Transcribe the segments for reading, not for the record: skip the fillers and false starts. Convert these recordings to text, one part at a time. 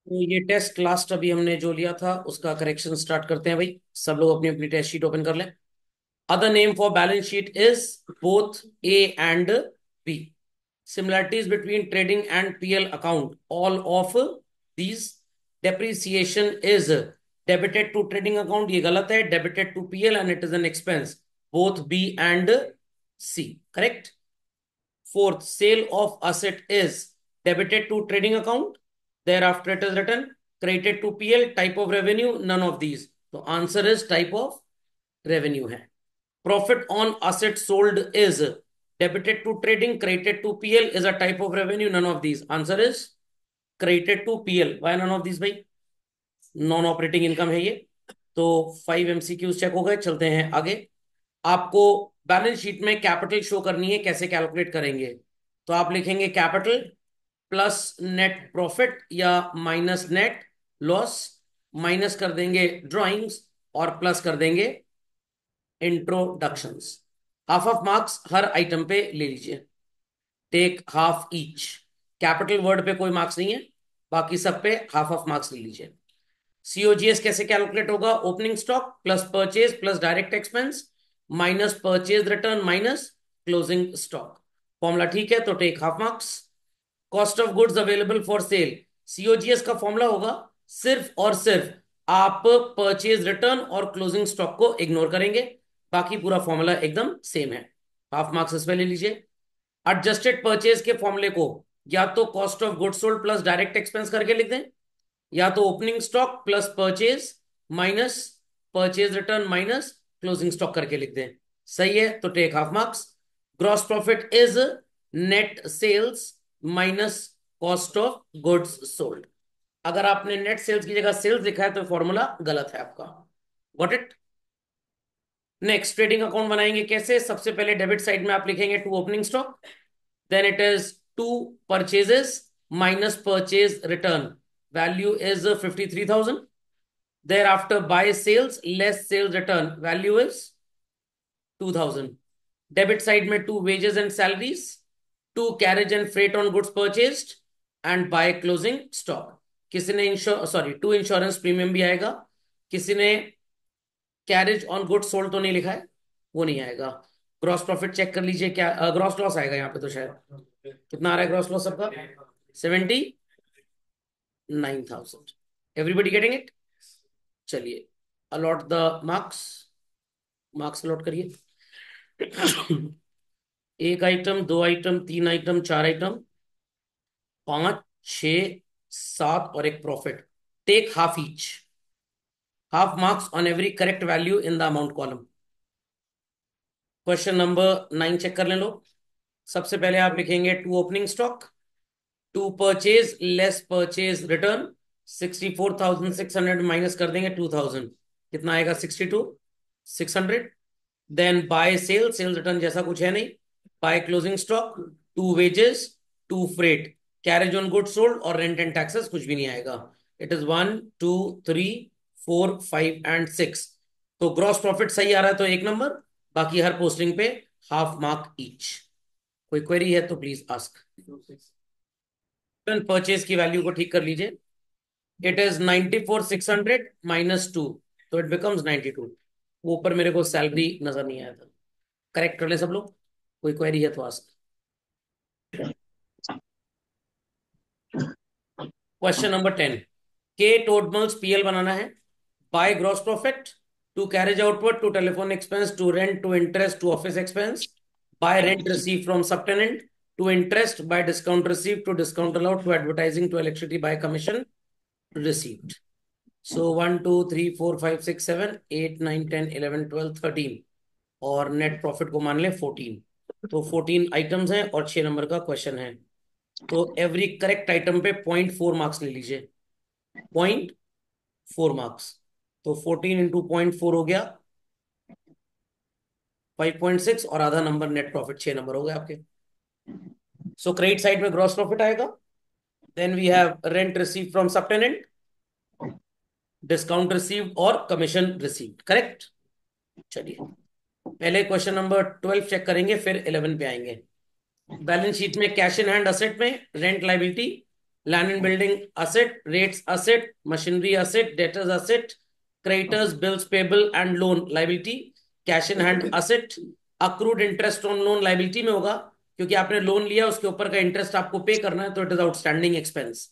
तो ये test last अभी हमने जो लिया था उसका करेक्शन स्टार्ट करते हैं भाई। सब लोग अपनी अपनी टेस्ट शीट ओपन कर लें। Other name for balance sheet is both A and B. Similarities between trading and PL account. All of these depreciation is debited to trading account. ये गलत है. Debited to PL and it is an expense. Both B and C. Correct. Fourth, sale of asset is debited to trading account. Thereafter it is written credited to PL. Type of revenue, none of these. So answer is type of revenue है. Profit on asset sold is debited to trading, credited to PL is a type of revenue, none of these. Answer is credited to PL. Why none of these भाई? Non operating income है ये। तो 5 MCQs check हो गए। चलते हैं आगे। आपको बैलेंस शीट में कैपिटल शो करनी है, कैसे कैलकुलेट करेंगे? तो आप लिखेंगे कैपिटल प्लस नेट प्रॉफिट या माइनस नेट लॉस, माइनस कर देंगे ड्राइंग्स और प्लस कर देंगे इंट्रोडक्शंस। हाफ ऑफ मार्क्स हर आइटम पे ले लीजिए। Take half each. Capital word पे कोई मार्क्स नहीं है, बाकी सब पे हाफ ऑफ मार्क्स ले लीजिए। सीओजीएस कैसे कैलकुलेट होगा? Opening stock plus purchase plus direct expense minus purchase return minus closing stock. Formula ठीक है तो take half marks. Cost of goods available for sale, COGS का फॉर्मूला होगा सिर्फ और सिर्फ आप परचेज रिटर्न और क्लोजिंग स्टॉक को इग्नोर करेंगे, बाकी पूरा फॉर्मूला एकदम सेम है। हाफ मार्क्स इस पे ले लीजिए। एडजस्टेड परचेज के फॉर्मूले को या तो cost of goods sold plus direct expense करके लिख दें, या तो opening stock plus purchase minus purchase return minus closing stock करके लिख दें। सही है तो take half marks. Gross profit is net sales minus cost of goods sold. अगर आपने नेट सेल्स की जगह सेल्स लिखा है तो फॉर्मूला गलत है आपका। Got it? Next, trading account बनाएंगे कैसे? सबसे पहले डेबिट साइड में आप लिखेंगे to opening stock, then it is to purchases minus purchase return, value is 53,000। thereafter buy sales less sales return, value is 2,000। Debit side में to wages and salaries, to carriage and freight on goods purchased and by closing stock। किसी ने to insurance premium भी आएगा। किसी ने carriage on goods sold तो नहीं लिखा है, वो नहीं आएगा। ग्रॉस प्रॉफिट चेक कर लीजिए, क्या ग्रॉस लॉस आएगा यहाँ पे तो शायद। कितना आ रहा है ग्रॉस लॉस सबका? 79,000। Everybody getting it? चलिए allot the marks. Marks allot करिए। एक आइटम, दो आइटम, तीन आइटम, चार आइटम, पांच, छ, सात और एक profit. Take half each. Half marks on every correct value in the amount column. Question number 9 check कर ले लो। सबसे पहले आप लिखेंगे to opening stock, to purchase less purchase return. 64,600 minus कर देंगे 2,000, कितना आएगा? 62,600। Then by sale, sales return जैसा कुछ है नहीं। By closing stock, to wages, to freight, carriage on good sold और रेंट एंड टैक्सेस कुछ भी नहीं आएगा। It is 1 2 3 4 5 and 6। तो ग्रॉस प्रॉफिट सही आ रहा है तो एक नंबर, बाकी हर पोस्टिंग पे हाफ मार्क ईच। कोई क्वेरी है तो प्लीज आस्क। परचेज की वैल्यू को ठीक कर लीजिए। इट इज 94,600 -2, तो इट बिकम्स 92। ऊपर मेरे को सैलरी नजर नहीं आया था। करेक्ट कर ले सब लोग। कोई क्वेरी है तो आस्क। Question number 10। के टोटमल्स पीएल बनाना है। By gross profit, to carriage output, to telephone expense, to rent, to interest, to office expense. By rent receive from subtenant, to interest, by discount receive, to discount allowed, to advertising, to electricity, by commission received. So 1 2 3 4 5 6 7 8 9 10 11 12 13 और net profit को मान ले 14। तो 14 items हैं और 6 number का question है। तो एवरी करेक्ट आइटम पे 0.4 मार्क्स ले लीजिए। 0.4 मार्क्स। तो 14 × 0.4 हो गया 5.6 और आधा नंबर नेट प्रॉफिट 6 नंबर हो गए आपके। सो क्रेडिट साइड में ग्रॉस प्रॉफिट आएगा, then we have rent receive from subtenant, discount receive और कमीशन रिसीव। करेक्ट। चलिए पहले क्वेश्चन नंबर 12 चेक करेंगे फिर 11 पे आएंगे। बैलेंस शीट में कैश इन हैंड असेट में rent liability land and building asset, rates asset, machinery asset, debtors asset, creditors, bills payable and loan liability, cash in hand asset, accrued interest on loan liability में होगा, क्योंकि आपने loan लिया उसके ऊपर का interest आपको पे करना है, तो it is outstanding expense.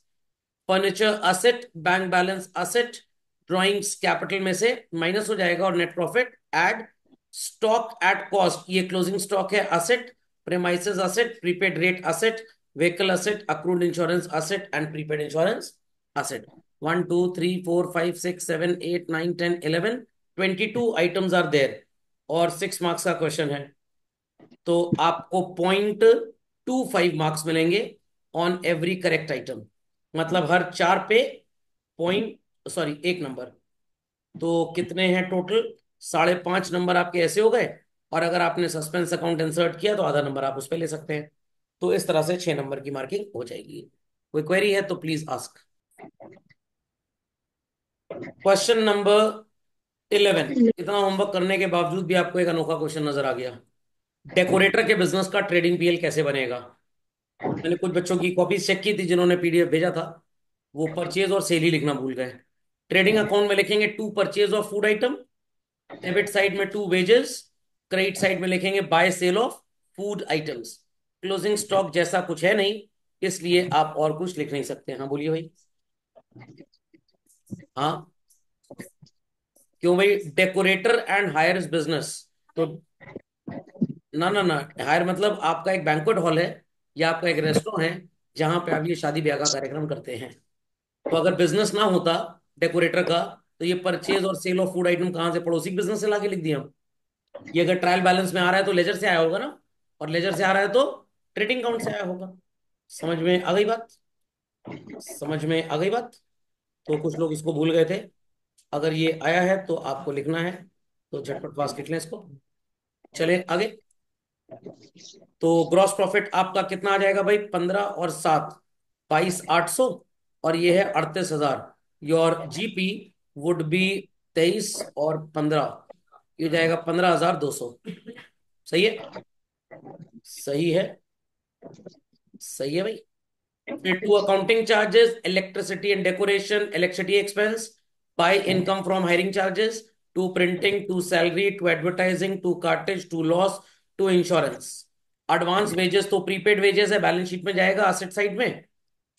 Furniture asset, bank balance asset, drawings capital में से माइनस हो जाएगा, और net profit add. Stock at cost, ये क्लोजिंग स्टॉक है, asset. Premises asset, prepaid rate asset, vehicle asset, accrued insurance asset and prepaid insurance asset. 1 2 3 4 5 6 7 8 9 10 11 22 items are there, और 6 marks का question है, तो आपको 0.25 मार्क्स मिलेंगे ऑन एवरी करेक्ट आइटम। मतलब हर 4 पे पॉइंट, सॉरी 1 नंबर। तो कितने हैं टोटल? 5.5 नंबर आपके ऐसे हो गए, और अगर आपने सस्पेंस अकाउंट इंसर्ट किया तो आधा नंबर आप उस पर ले सकते हैं। तो इस तरह से 6 नंबर की मार्किंग हो जाएगी। कोई क्वेरी है तो प्लीज आस्क। Question number 11। इतना होमवर्क करने के बावजूद भी आपको एक अनोखा क्वेश्चन नजर आ गया। डेकोरेटर के बिजनेस का ट्रेडिंग पीएल कैसे बनेगा? मैंने कुछ बच्चों की कॉपीज चेक की थी जिन्होंने पीडीएफ भेजा था, वो परचेज और सेल ही लिखना भूल गए। ट्रेडिंग अकाउंट में लिखेंगे to purchase of food item, debit side में टू वेजेस, क्रेडिट साइड में लिखेंगे by sale of food items. Closing stock जैसा कुछ है नहीं, इसलिए आप और कुछ लिख नहीं सकते। हाँ बोलिए भाई। हाँ, क्यों भाई? डेकोरेटर एंड हायर्स बिजनेस, तो ना ना ना, हायर मतलब आपका एक बैंक्वेट हॉल है या आपका एक रेस्टोरेंट है जहां पे आप ये शादी ब्याह का कार्यक्रम करते हैं। तो अगर बिजनेस ना होता डेकोरेटर का, तो ये परचेज और सेल ऑफ फूड आइटम कहाँ से, पड़ोसी बिजनेस से लाके लिख दिया हम। ये अगर ट्रायल बैलेंस में आ रहा है तो लेजर से आया होगा ना, और लेजर से आ रहा है तो ट्रेडिंग काउंट से आया होगा। समझ में आ गई बात? समझ में आ गई बात? तो कुछ लोग इसको भूल गए थे। अगर ये आया है तो आपको लिखना है, तो झटपट पास लिख लें इसको। चले आगे। तो ग्रॉस प्रॉफिट आपका कितना आ जाएगा भाई? 15 और 7, 22,800, और ये है 38,000। योर जीपी वुड बी 23 और 15, ये जाएगा 15,200। सही है? सही है? सही है भाई। फिर to accounting charges, electricity and decoration, electricity expense, by income from hiring charges, to printing, to salary, to advertising, to cartage, to loss, to insurance. Advance wages तो प्रीपेड वेजेस है, बैलेंस शीट में जाएगा asset side में।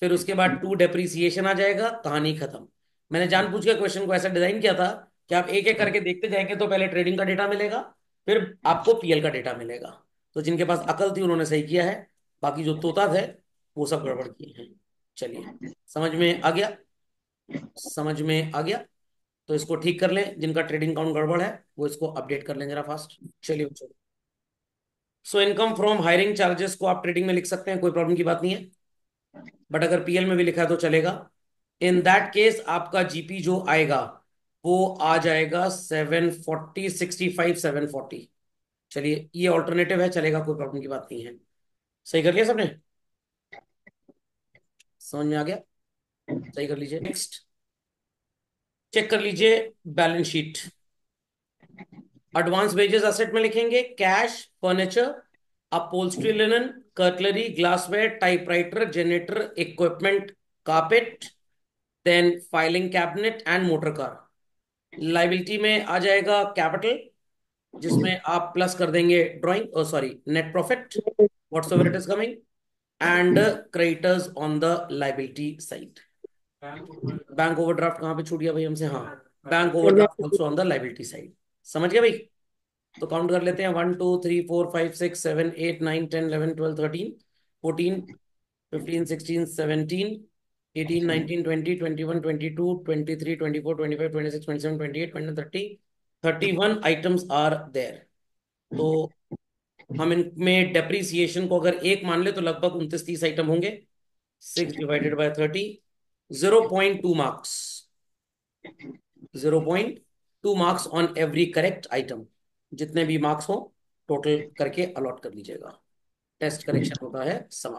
फिर उसके बाद to depreciation आ जाएगा, कहानी खत्म। मैंने जानबूझ के क्वेश्चन को ऐसा डिजाइन किया था कि आप एक एक करके देखते जाएंगे, तो पहले ट्रेडिंग का डेटा मिलेगा, फिर आपको पीएल का डेटा मिलेगा। तो जिनके पास अकल थी उन्होंने सही किया है, बाकी जो तोता थे वो सब गड़बड़ किए हैं। चलिए, समझ में आ गया? समझ में आ गया? तो इसको ठीक कर लें, जिनका ट्रेडिंग काउंट गड़बड़ है वो इसको अपडेट कर लें जरा फास्ट। चलिए चलिए। So income from hiring charges को आप ट्रेडिंग में लिख सकते हैं, कोई प्रॉब्लम की बात नहीं है, बट अगर पीएल में भी लिखा है तो चलेगा। इन दैट केस आपका जीपी जो आएगा वो आ जाएगा 740, 65, 740। चलिए, ये ऑल्टरनेटिव है, चलेगा, कोई प्रॉब्लम की बात नहीं है। सही कर लिया सबने? समझ में आ गया? सही कर लीजिए। नेक्स्ट, चेक कर लीजिए balance sheet. Advance wages asset में लिखेंगे cash, furniture, upholstery linen, cutlery, glassware, typewriter, generator, equipment, carpet, then filing cabinet and motor car. Liability में आ जाएगा कैपिटल, जिसमें आप प्लस कर देंगे drawing, sorry net profit, whatsoever it is coming, and creditors on the liability side. Bank overdraft कहाँ पे छूट गया भाई हमसे? हाँ, bank overdraft also on the liability side. समझ गए भाई? तो काउंट कर लेते हैं, 1 2 3 4 5 6 7 8 9 10 11 12 13 14 15 16 17 18 19 20 21 22 23 24 25 26 27 28 29 30 31 आइटम्स आर देयर। तो हम इनमें डेप्रीसिएशन को अगर 1 मान ले तो लगभग 29 30 आइटम होंगे। 6 divided by 30, 0.2 marks. 0.2 marks on every correct item. जितने भी मार्क्स हो टोटल करके अलॉट कर लीजिएगा। टेस्ट करेक्शन होता है समाप्त।